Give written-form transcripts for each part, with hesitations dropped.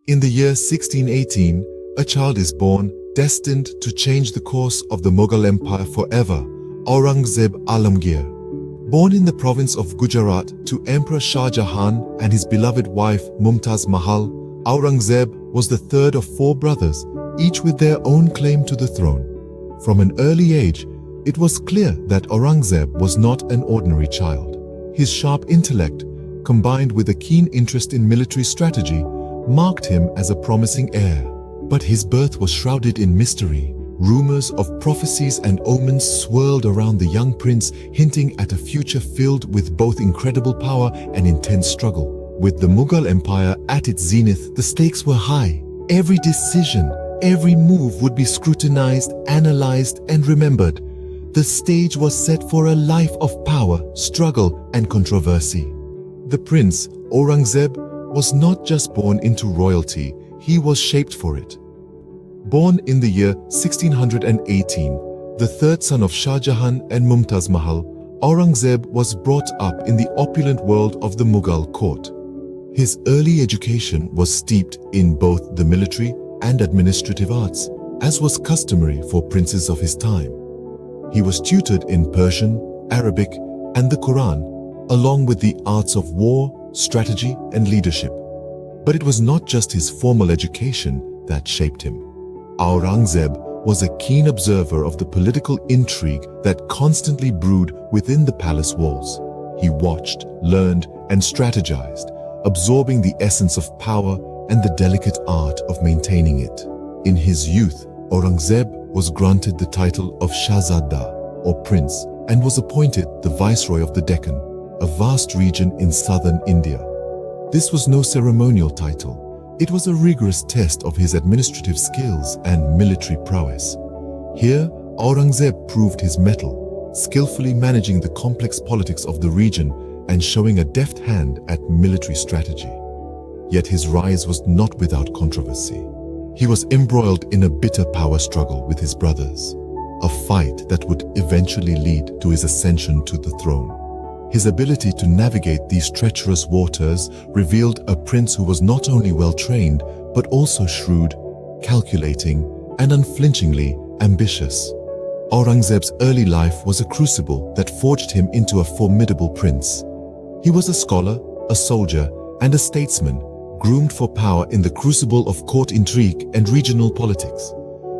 In the year 1618, a child is born, destined to change the course of the Mughal Empire forever, Aurangzeb Alamgir. Born in the province of Gujarat to Emperor Shah Jahan and his beloved wife Mumtaz Mahal, Aurangzeb was the third of four brothers, each with their own claim to the throne. From an early age, it was clear that Aurangzeb was not an ordinary child. His sharp intellect, combined with a keen interest in military strategy, marked him as a promising heir. But his birth was shrouded in mystery. Rumors of prophecies and omens swirled around the young prince, hinting at a future filled with both incredible power and intense struggle. With the Mughal Empire at its zenith, the stakes were high. Every decision, every move would be scrutinized, analyzed, and remembered. The stage was set for a life of power, struggle, and controversy. The prince, Aurangzeb, was not just born into royalty, he was shaped for it. Born in the year 1618, the third son of Shah Jahan and Mumtaz Mahal, Aurangzeb was brought up in the opulent world of the Mughal court. His early education was steeped in both the military and administrative arts, as was customary for princes of his time. He was tutored in Persian, Arabic, and the Quran, along with the arts of war, strategy, and leadership. But it was not just his formal education that shaped him. Aurangzeb was a keen observer of the political intrigue that constantly brewed within the palace walls. He watched, learned, and strategized, absorbing the essence of power and the delicate art of maintaining it. In his youth, Aurangzeb was granted the title of Shahzada, or prince, and was appointed the viceroy of the Deccan, a vast region in southern India. This was no ceremonial title. It was a rigorous test of his administrative skills and military prowess. Here, Aurangzeb proved his mettle, skillfully managing the complex politics of the region and showing a deft hand at military strategy. Yet his rise was not without controversy. He was embroiled in a bitter power struggle with his brothers, a fight that would eventually lead to his ascension to the throne. His ability to navigate these treacherous waters revealed a prince who was not only well-trained, but also shrewd, calculating, and unflinchingly ambitious. Aurangzeb's early life was a crucible that forged him into a formidable prince. He was a scholar, a soldier, and a statesman, groomed for power in the crucible of court intrigue and regional politics.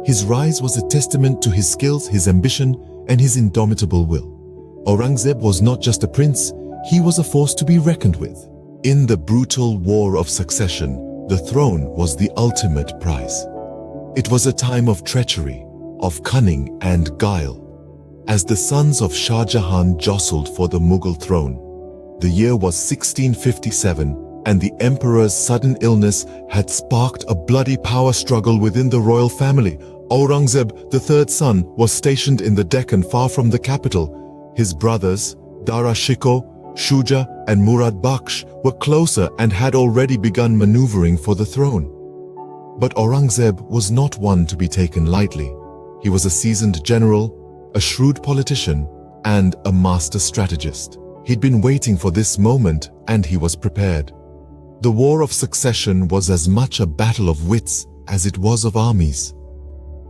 His rise was a testament to his skills, his ambition, and his indomitable will. Aurangzeb was not just a prince, he was a force to be reckoned with. In the brutal war of succession, the throne was the ultimate prize. It was a time of treachery, of cunning and guile. As the sons of Shah Jahan jostled for the Mughal throne, the year was 1657, and the emperor's sudden illness had sparked a bloody power struggle within the royal family. Aurangzeb, the third son, was stationed in the Deccan far from the capital. His brothers, Dara Shikoh, Shuja, and Murad Bakhsh were closer and had already begun maneuvering for the throne. But Aurangzeb was not one to be taken lightly. He was a seasoned general, a shrewd politician, and a master strategist. He'd been waiting for this moment, and he was prepared. The war of succession was as much a battle of wits as it was of armies.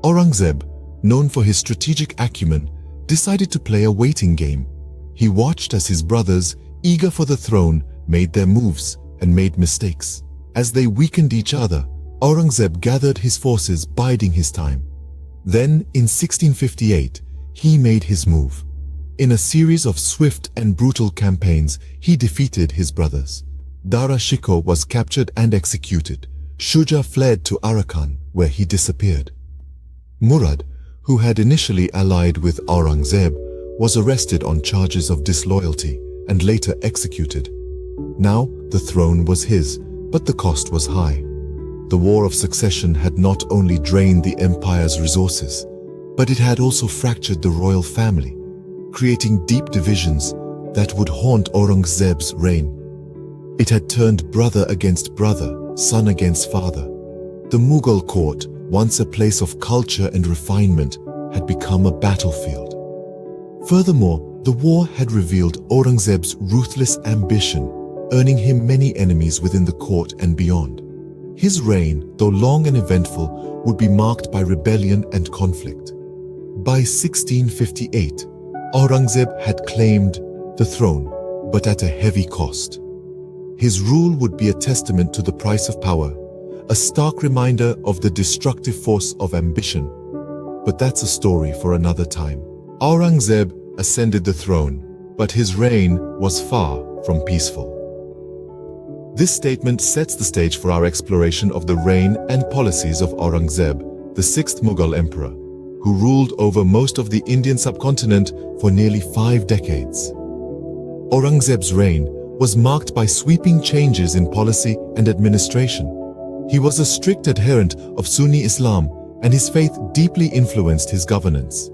Aurangzeb, known for his strategic acumen, decided to play a waiting game. He watched as his brothers, eager for the throne, made their moves and made mistakes. As they weakened each other, Aurangzeb gathered his forces, biding his time. Then, in 1658, he made his move. In a series of swift and brutal campaigns, he defeated his brothers. Dara Shikoh was captured and executed. Shuja fled to Arakan, where he disappeared. Murad, who had initially allied with Aurangzeb, was arrested on charges of disloyalty and later executed. Now, the throne was his, but the cost was high. The war of succession had not only drained the empire's resources, but it had also fractured the royal family, creating deep divisions that would haunt Aurangzeb's reign. It had turned brother against brother, son against father. The Mughal court, once a place of culture and refinement, had become a battlefield. Furthermore, the war had revealed Aurangzeb's ruthless ambition, earning him many enemies within the court and beyond. His reign, though long and eventful, would be marked by rebellion and conflict. By 1658, Aurangzeb had claimed the throne, but at a heavy cost. His rule would be a testament to the price of power, a stark reminder of the destructive force of ambition. But that's a story for another time. Aurangzeb ascended the throne, but his reign was far from peaceful. This statement sets the stage for our exploration of the reign and policies of Aurangzeb, the sixth Mughal emperor, who ruled over most of the Indian subcontinent for nearly 5 decades. Aurangzeb's reign was marked by sweeping changes in policy and administration. He was a strict adherent of Sunni Islam, and his faith deeply influenced his governance.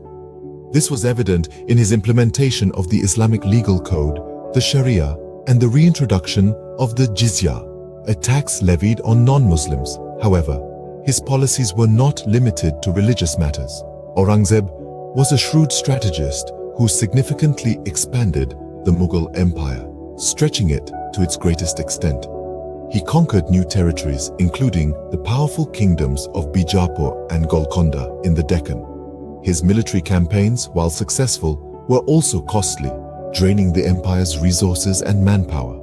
This was evident in his implementation of the Islamic legal code, the Sharia, and the reintroduction of the jizya, a tax levied on non-Muslims. However, his policies were not limited to religious matters. Aurangzeb was a shrewd strategist who significantly expanded the Mughal Empire, stretching it to its greatest extent. He conquered new territories, including the powerful kingdoms of Bijapur and Golconda in the Deccan. His military campaigns, while successful, were also costly, draining the empire's resources and manpower.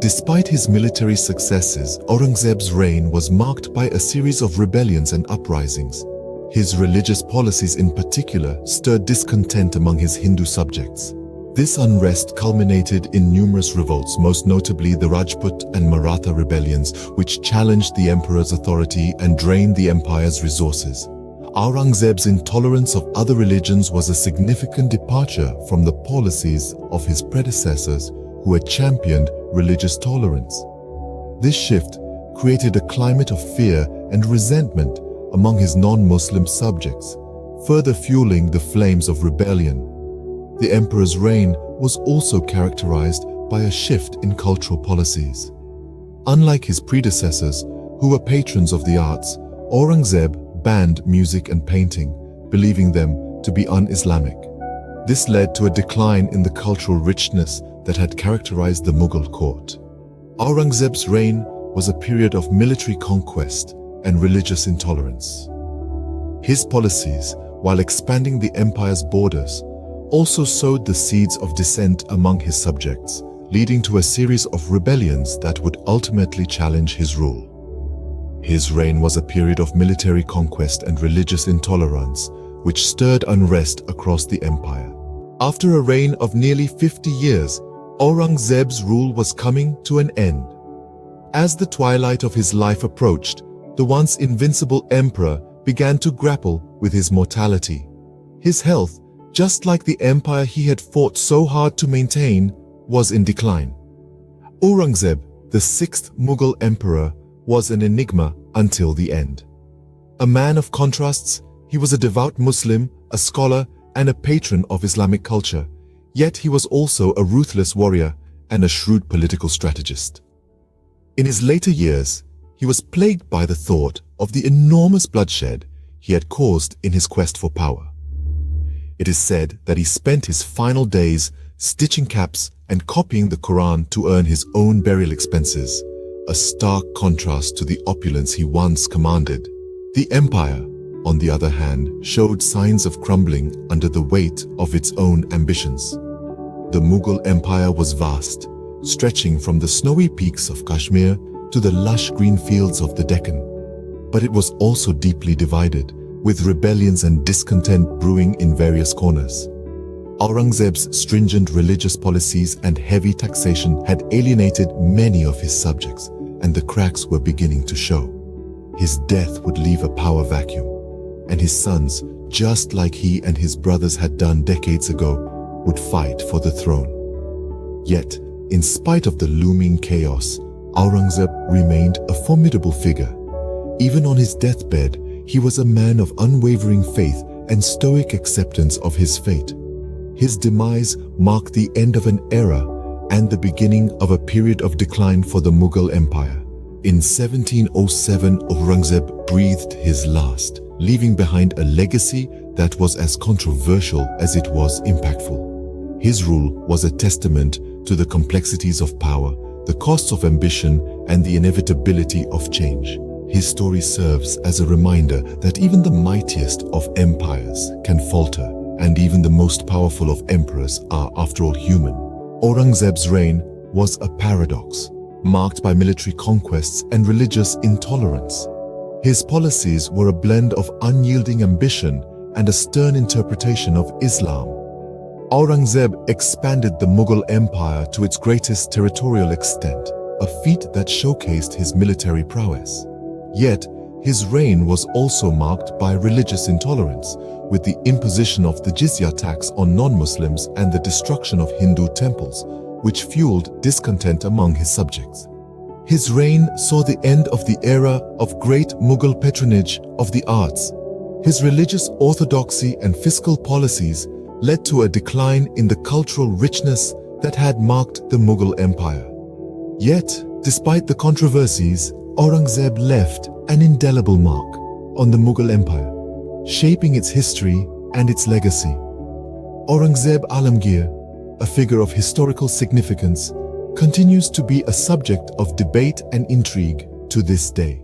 Despite his military successes, Aurangzeb's reign was marked by a series of rebellions and uprisings. His religious policies in particular stirred discontent among his Hindu subjects. This unrest culminated in numerous revolts, most notably the Rajput and Maratha rebellions, which challenged the emperor's authority and drained the empire's resources. Aurangzeb's intolerance of other religions was a significant departure from the policies of his predecessors, who had championed religious tolerance. This shift created a climate of fear and resentment among his non-Muslim subjects, further fueling the flames of rebellion. The emperor's reign was also characterized by a shift in cultural policies. Unlike his predecessors, who were patrons of the arts, Aurangzeb banned music and painting, believing them to be un-Islamic. This led to a decline in the cultural richness that had characterized the Mughal court. Aurangzeb's reign was a period of military conquest and religious intolerance. His policies, while expanding the empire's borders, also sowed the seeds of dissent among his subjects, leading to a series of rebellions that would ultimately challenge his rule. His reign was a period of military conquest and religious intolerance, which stirred unrest across the empire. After a reign of nearly 50 years, Aurangzeb's rule was coming to an end. As the twilight of his life approached, the once invincible emperor began to grapple with his mortality. His health, just like the empire he had fought so hard to maintain, was in decline. Aurangzeb, the sixth Mughal emperor, was an enigma until the end. A man of contrasts, he was a devout Muslim, a scholar, and a patron of Islamic culture. Yet he was also a ruthless warrior and a shrewd political strategist. In his later years, he was plagued by the thought of the enormous bloodshed he had caused in his quest for power. It is said that he spent his final days stitching caps and copying the Quran to earn his own burial expenses, a stark contrast to the opulence he once commanded. The empire, on the other hand, showed signs of crumbling under the weight of its own ambitions. The Mughal Empire was vast, stretching from the snowy peaks of Kashmir to the lush green fields of the Deccan. But it was also deeply divided, with rebellions and discontent brewing in various corners. Aurangzeb's stringent religious policies and heavy taxation had alienated many of his subjects, and the cracks were beginning to show. His death would leave a power vacuum, and his sons, just like he and his brothers had done decades ago, would fight for the throne. Yet, in spite of the looming chaos, Aurangzeb remained a formidable figure. Even on his deathbed, he was a man of unwavering faith and stoic acceptance of his fate. His demise marked the end of an era and the beginning of a period of decline for the Mughal Empire. In 1707, Aurangzeb breathed his last, leaving behind a legacy that was as controversial as it was impactful. His rule was a testament to the complexities of power, the costs of ambition, and the inevitability of change. His story serves as a reminder that even the mightiest of empires can falter, and even the most powerful of emperors are, after all, human. Aurangzeb's reign was a paradox, marked by military conquests and religious intolerance. His policies were a blend of unyielding ambition and a stern interpretation of Islam. Aurangzeb expanded the Mughal Empire to its greatest territorial extent, a feat that showcased his military prowess. Yet, his reign was also marked by religious intolerance, with the imposition of the jizya tax on non-Muslims and the destruction of Hindu temples, which fueled discontent among his subjects. His reign saw the end of the era of great Mughal patronage of the arts. His religious orthodoxy and fiscal policies led to a decline in the cultural richness that had marked the Mughal Empire. Yet, despite the controversies, Aurangzeb left an indelible mark on the Mughal Empire, shaping its history and its legacy. Aurangzeb Alamgir, a figure of historical significance, continues to be a subject of debate and intrigue to this day.